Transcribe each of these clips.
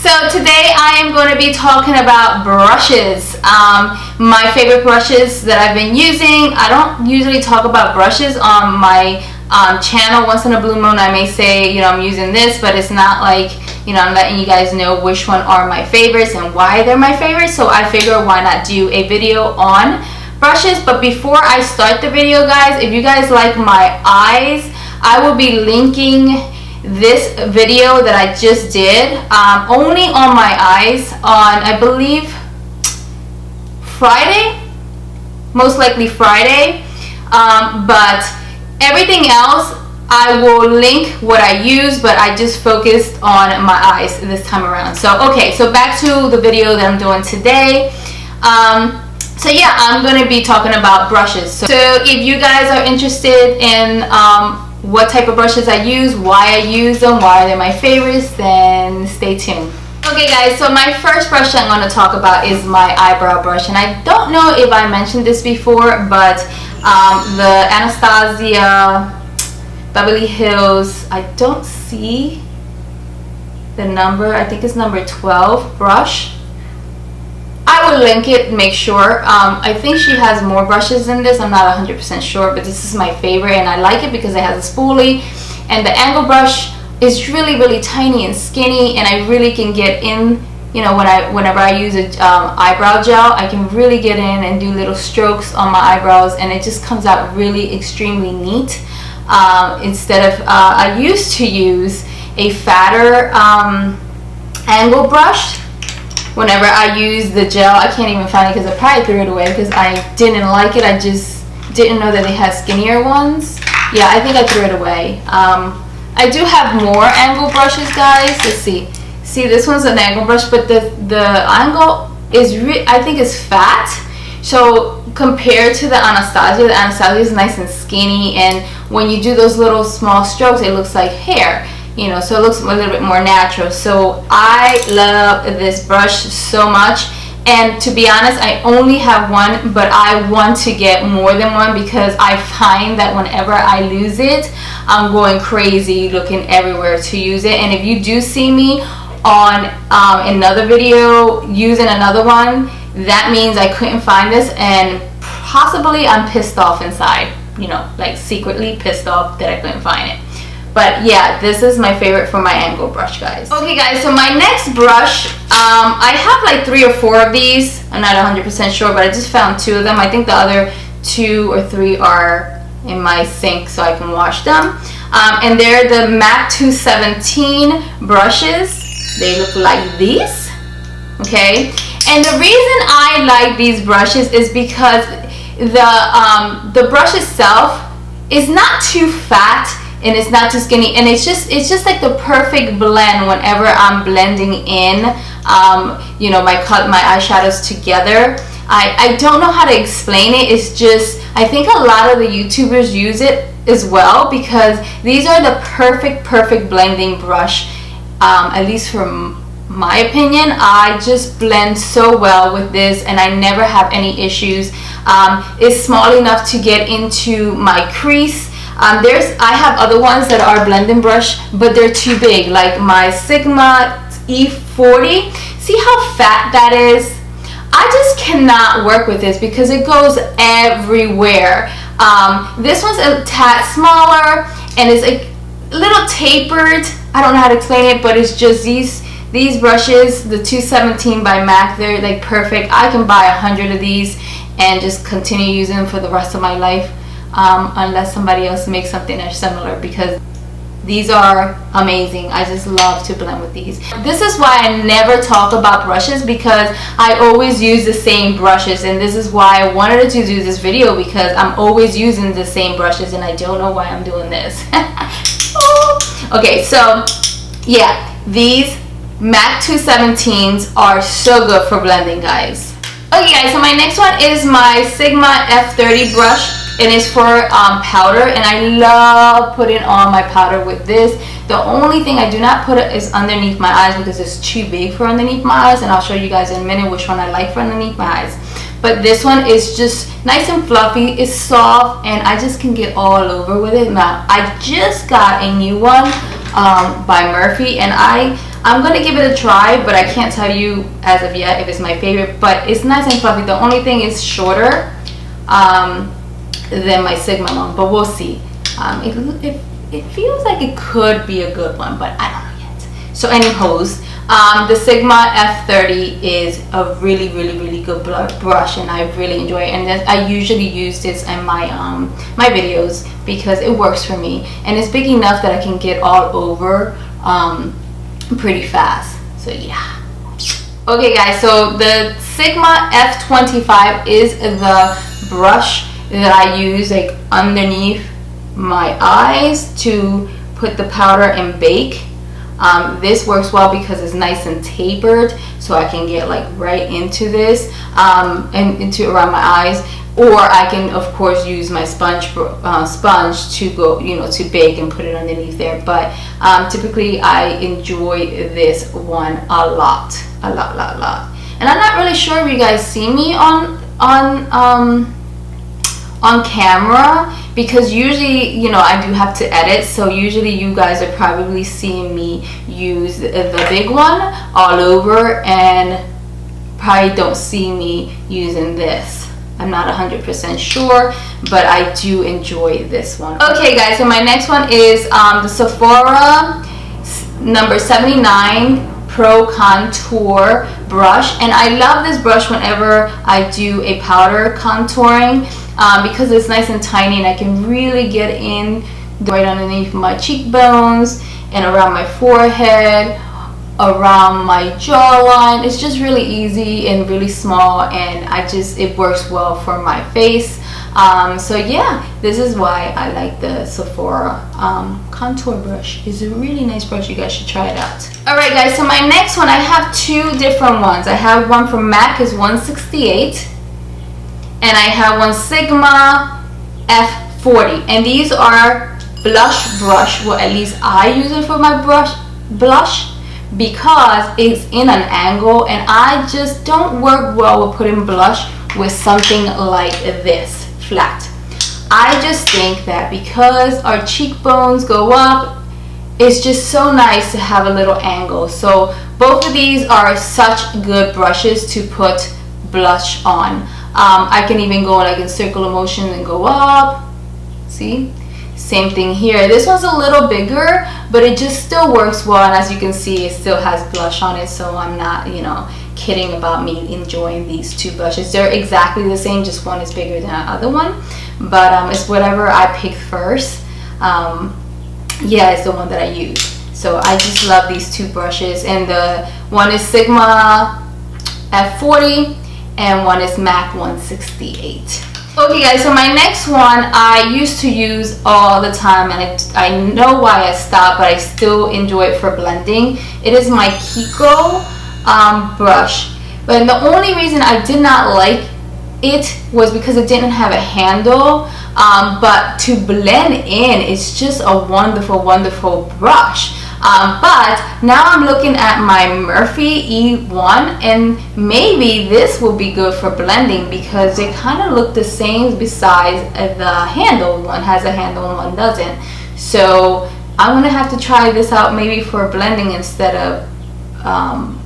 So today I am going to be talking about brushes. My favorite brushes that I've been using. I don't usually talk about brushes on my channel. Once in a blue moon I may say, I'm using this, but it's not like, I'm letting you guys know which one are my favorites and why they're my favorites. So I figure why not do a video on brushes. But before I start the video, guys, if you guys like my eyes, I will be linking this video that I just did only on my eyes on, I believe, Friday, most likely Friday, but everything else I will link what I use, but I just focused on my eyes this time around. So okay, so back to the video that I'm doing today. So yeah, I'm going to be talking about brushes. So if you guys are interested in what type of brushes I use, why I use them, why they're my favorites, then stay tuned. Okay guys, so my first brush I'm going to talk about is my eyebrow brush. And I don't know if I mentioned this before, but the Anastasia Beverly Hills, I don't see the number, I think it's number 12 brush. I will link it, make sure. I think she has more brushes than this. I'm not 100% sure, but this is my favorite, and I like it because it has a spoolie, and the angle brush is really tiny and skinny, and I really can get in. Whenever I use a eyebrow gel, I can really get in and do little strokes on my eyebrows, and it just comes out really extremely neat. Instead of I used to use a fatter angle brush. Whenever I use the gel, I can't even find it because I probably threw it away because I didn't like it. I just didn't know that they had skinnier ones. Yeah, I think I threw it away. I do have more angle brushes, guys. Let's see. See, this one's an angle brush, but the angle is I think is fat. So compared to the Anastasia is nice and skinny, and when you do those little small strokes, it looks like hair. So it looks a little bit more natural. So I love this brush so much, and to be honest, I only have one, but I want to get more than one because I find that whenever I lose it, I'm going crazy looking everywhere to use it. And if you do see me on another video using another one, that means I couldn't find this, and possibly I'm pissed off inside, like secretly pissed off that I couldn't find it. But yeah, this is my favorite for my angle brush, guys. Okay guys, so my next brush, I have like 3 or 4 of these. I'm not 100% sure, but I just found 2 of them. I think the other 2 or 3 are in my sink so I can wash them. And they're the MAC 217 brushes. They look like these, okay? And the reason I like these brushes is because the brush itself is not too fat, and it's not too skinny, and it's just like the perfect blend whenever I'm blending in my eyeshadows together. I don't know how to explain it. It's just, I think a lot of the YouTubers use it as well because these are the perfect blending brush, at least from my opinion. I just blend so well with this, and I never have any issues. It's small enough to get into my crease. I have other ones that are blending brush, but they're too big, like my Sigma E40. See how fat that is? I just cannot work with this because it goes everywhere. This one's a tad smaller, and it's a little tapered. I don't know how to explain it, but it's just these brushes, the 217 by MAC, they're like perfect. I can buy 100 of these and just continue using them for the rest of my life. Unless somebody else makes something that's similar, because these are amazing. I just love to blend with these. This is why I never talk about brushes, because I always use the same brushes, and this is why I wanted to do this video, because I'm always using the same brushes and I don't know why I'm doing this. Okay, so yeah, these MAC 217s are so good for blending, guys. Okay guys, so my next one is my Sigma F30 brush. It is for powder, and I love putting on my powder with this. The only thing I do not put is underneath my eyes because it's too big for underneath my eyes, and I'll show you guys in a minute which one I like for underneath my eyes. But this one is just nice and fluffy, it's soft, and I just can get all over with it. Now, I just got a new one by Murphy, and I'm gonna give it a try, but I can't tell you as of yet if it's my favorite. But it's nice and fluffy. The only thing is shorter than my Sigma one, but we'll see. It feels like it could be a good one, but I don't know yet. So anyhows, the Sigma F30 is a really good brush, and I really enjoy it. And I usually use this in my my videos because it works for me, and it's big enough that I can get all over pretty fast. So yeah. Okay guys, so the Sigma F25 is the brush that I use like underneath my eyes to put the powder and bake. This works well because it's nice and tapered, so I can get like right into this and into around my eyes, or I can of course use my sponge to go, you know, to bake and put it underneath there. But typically I enjoy this one a lot. And I'm not really sure if you guys see me on camera, because usually, you know, I do have to edit, so usually you guys are probably seeing me use the big one all over and probably don't see me using this. I'm not 100% sure, but I do enjoy this one. Okay guys, so my next one is the Sephora number 79 Pro Contour brush, and I love this brush whenever I do a powder contouring because it's nice and tiny, and I can really get in right underneath my cheekbones and around my forehead, around my jawline. It's just really easy and really small, and it works well for my face. So yeah, this is why I like the Sephora contour brush. It's a really nice brush. You guys should try it out. Alright guys, so my next one, I have two different ones. I have one from MAC, is 168, and I have one Sigma F40, and these are blush brush. Well, at least I use it for my blush because it's in an angle, and I just don't work well with putting blush with something like this flat. I just think that because our cheekbones go up, it's just so nice to have a little angle. So both of these are such good brushes to put blush on. I can even go like in circular motion and go up. See? Same thing here. This one's a little bigger, but it just still works well, and as you can see, it still has blush on it, so I'm not, you know, kidding about me enjoying these two brushes. They're exactly the same, just one is bigger than the other one, but it's whatever I pick first. Yeah, it's the one that I use. So I just love these two brushes, and the one is Sigma F40 and one is MAC 168. Okay guys, so my next one I used to use all the time, and I know why I stopped, but I still enjoy it for blending. It is my Kiko brush, but the only reason I did not like it was because it didn't have a handle, but to blend in, it's just a wonderful brush. But now I'm looking at my Murphy E1, and maybe this will be good for blending because they kind of look the same besides the handle. One has a handle and one doesn't. So I'm gonna have to try this out maybe for blending instead of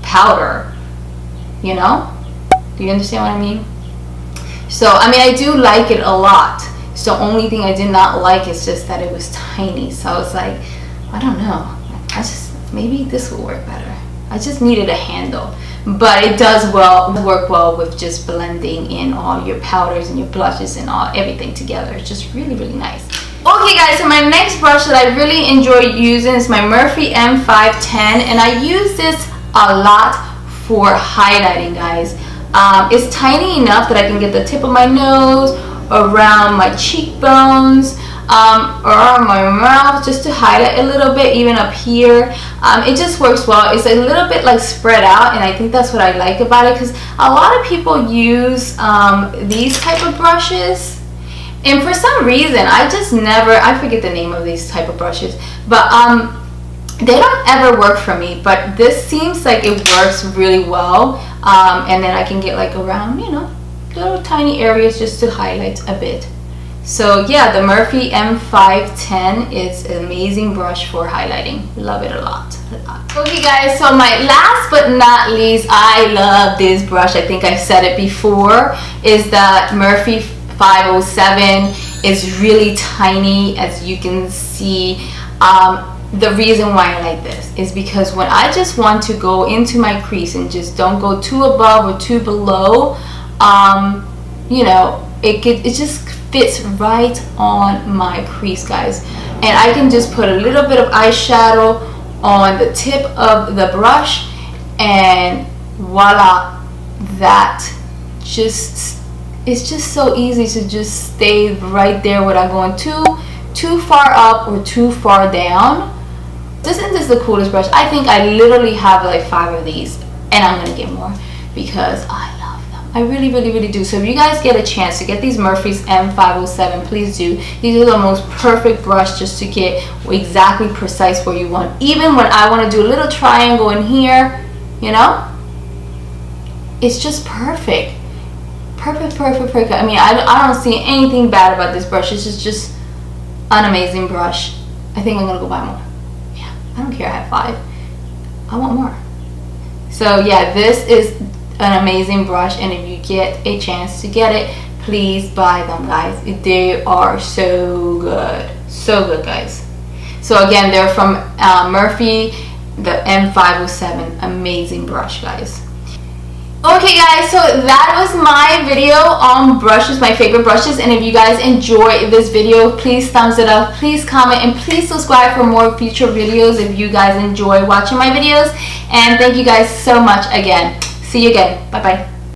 powder, you know? Do you understand what I mean? So I mean, I do like it a lot. So the only thing I did not like is just that it was tiny. So I was like, I don't know, maybe this will work better. I just needed a handle, but it does work well with just blending in all your powders and your blushes and everything together. It's just really nice. Okay guys, so my next brush that I really enjoy using is my Murphy M510, and I use this a lot for highlighting, guys. It's tiny enough that I can get the tip of my nose, around my cheekbones, around my mouth, just to highlight a little bit, even up here. It just works well. It's a little bit like spread out, and I think that's what I like about it, because a lot of people use these type of brushes, and for some reason I forget the name of these type of brushes, but they don't ever work for me. But this seems like it works really well, and then I can get like around, you know, little tiny areas just to highlight a bit. So yeah, the Murphy M510 is an amazing brush for highlighting. Love it a lot. Okay guys, so my last but not least, I love this brush. I think I've said it before, is that Murphy 507. Is really tiny, as you can see. The reason why I like this is because when I just want to go into my crease and just don't go too above or too below, you know, it just fits right on my crease, guys. And I can just put a little bit of eyeshadow on the tip of the brush, and voila, that just, it's just so easy to just stay right there without going too far up or too far down. Isn't this the coolest brush? I think I literally have like 5 of these, and I'm gonna get more because I love them. I really do. So if you guys get a chance to get these Murphy's M507, please do. These are the most perfect brush just to get exactly precise where you want. Even when I want to do a little triangle in here, you know, it's just perfect. Perfect. I mean, I don't see anything bad about this brush. It's just an amazing brush. I think I'm gonna go buy more. Yeah, I don't care. I have 5. I want more. So yeah, this is an amazing brush, and if you get a chance to get it, please buy them, guys. They are so good, guys. So again, they're from Murphy, the M507. Amazing brush, guys. Okay guys, so that was my video on brushes, my favorite brushes. And if you guys enjoy this video, please thumbs it up, please comment, and please subscribe for more future videos if you guys enjoy watching my videos. And thank you guys so much again. See you again. Bye bye.